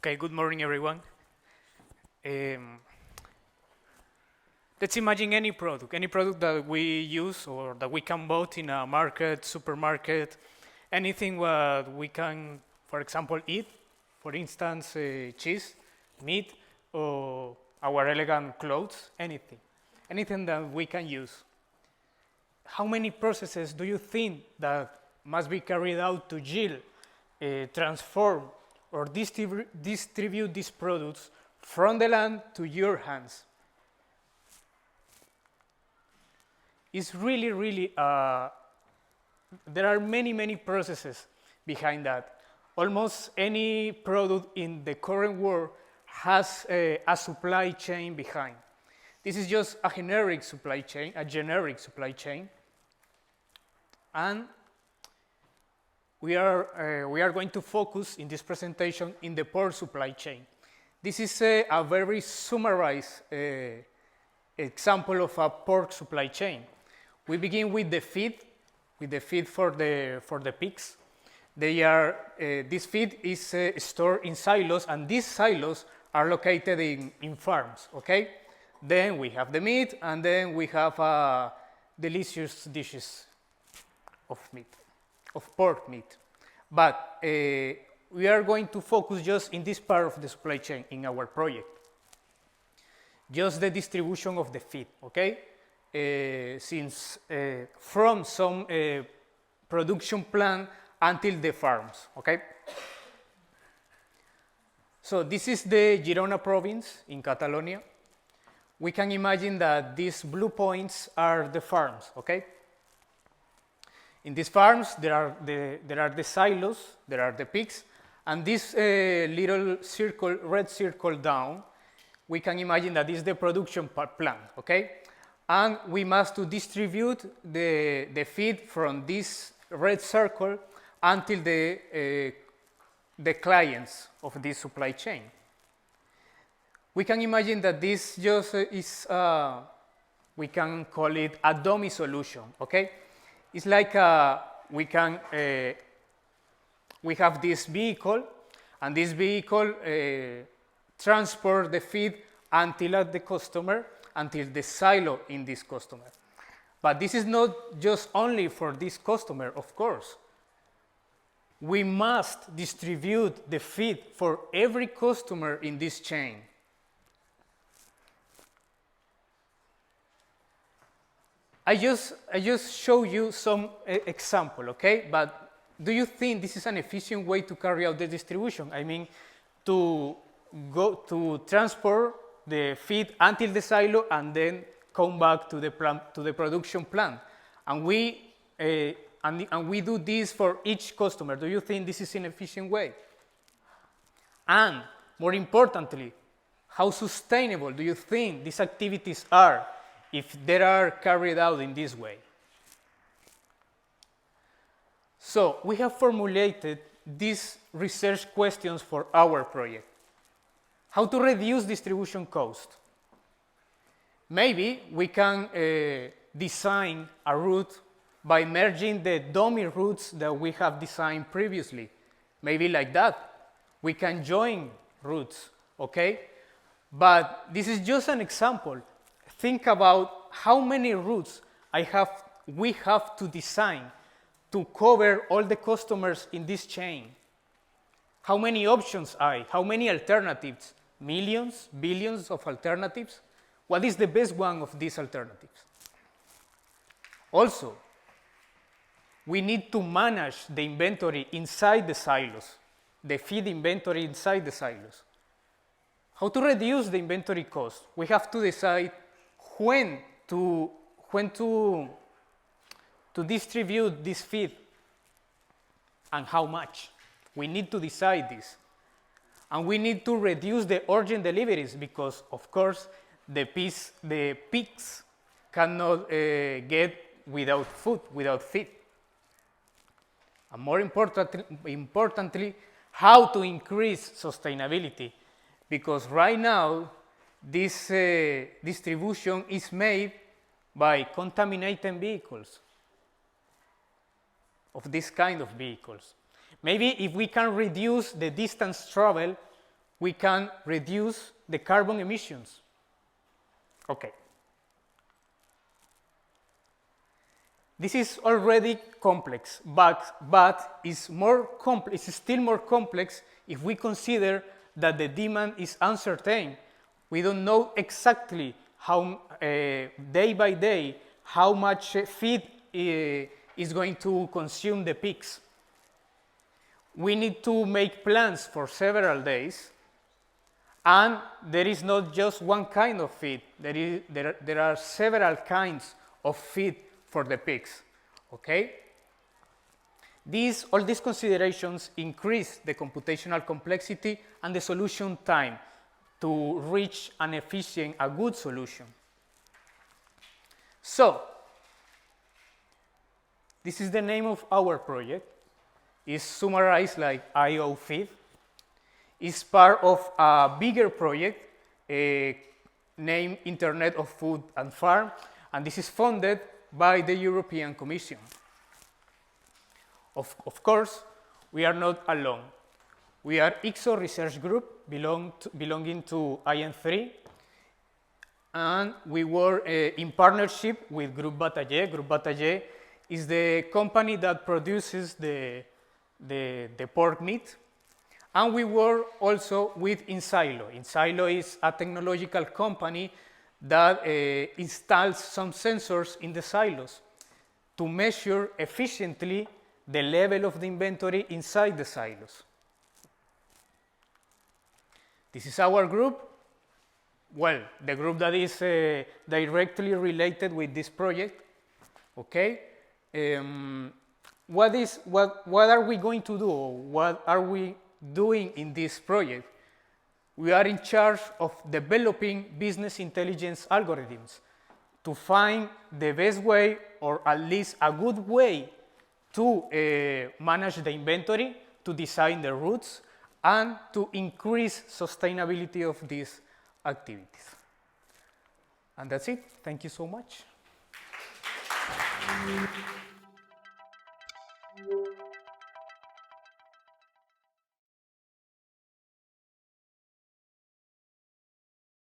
Okay, good morning, everyone. Let's imagine any product that we use or that we can buy in a market, supermarket, anything what we can, for example, eat. For instance, cheese, meat, or our elegant clothes, anything that we can use. How many processes do you think that must be carried out to yield, transform, or distribute these products from the land to your hands? It's really, there are many processes behind that. Almost any product in the current world has a supply chain behind. This is just a generic supply chain, and we are going to focus in this presentation in the pork supply chain. This is a very summarized example of a pork supply chain. We begin with the feed for the pigs. This feed is stored in silos, and these silos are located in farms. Okay, then we have the meat, and then we have delicious dishes of pork meat. But we are going to focus just in this part of the supply chain in our project, just the distribution of the feed. Okay. Since from some production plant until the farms, okay? So this is the Girona province in Catalonia. We can imagine that these blue points are the farms, okay? In these farms, there are the silos, there are the pigs, and this little circle, red circle down, we can imagine that is the production plant, okay? And we must to distribute the feed from this red circle until the clients of this supply chain. We can imagine that this just is, we can call it a dummy solution, okay? It's like we have this vehicle, and this vehicle transport the feed until the customer, until the silo in this customer. But this is not just only for this customer, of course. We must distribute the feed for every customer in this chain. I just show you some example, okay? But do you think this is an efficient way to carry out the distribution? I mean, to transport the feed until the silo and then come back to the plant, to the production plant, and we do this for each customer. Do you think this is an efficient way? And more importantly, how sustainable do you think these activities are if they are carried out in this way? So we have formulated these research questions for our project. How to reduce distribution cost? Maybe we can design a route by merging the dummy routes that we have designed previously. Maybe like that. We can join routes, okay? But this is just an example. Think about how many routes we have to design to cover all the customers in this chain. How many options how many alternatives? Millions, billions of alternatives? What is the best one of these alternatives? Also, we need to manage the inventory inside the silos, the feed inventory inside the silos. How to reduce the inventory cost? We have to decide when to distribute this feed and how much. We need to decide this. And we need to reduce the urgent deliveries because, of course, the pigs cannot get without food, without feed. And more importantly, how to increase sustainability, because right now this distribution is made by contaminated vehicles, of this kind of vehicles. Maybe if we can reduce the distance travel, we can reduce the carbon emissions. Okay. This is already complex, but it's still more complex if we consider that the demand is uncertain. We don't know exactly how, day by day, how much feed is going to consume the pigs. We need to make plans for several days, and there is not just one kind of feed. There are several kinds of feed for the pigs, okay? All these considerations increase the computational complexity and the solution time to reach a good solution. So, this is the name of our project. It's summarized like IO feed. It's part of a bigger project named Internet of Food and Farm, and this is funded by the European Commission. Of course, we are not alone. We are ICSO research group belonging to IN3, and we work in partnership with Groupe Bataillé. Groupe Bataillé is the company that produces the pork meat, and we work also with InSilo. InSilo is a technological company that installs some sensors in the silos to measure efficiently the level of the inventory inside the silos. This is our group. Well, the group that is directly related with this project. Okay. What are we going to do? What are we doing in this project? We are in charge of developing business intelligence algorithms to find the best way, or at least a good way, to manage the inventory, to design the routes, and to increase sustainability of these activities. And that's it. Thank you so much.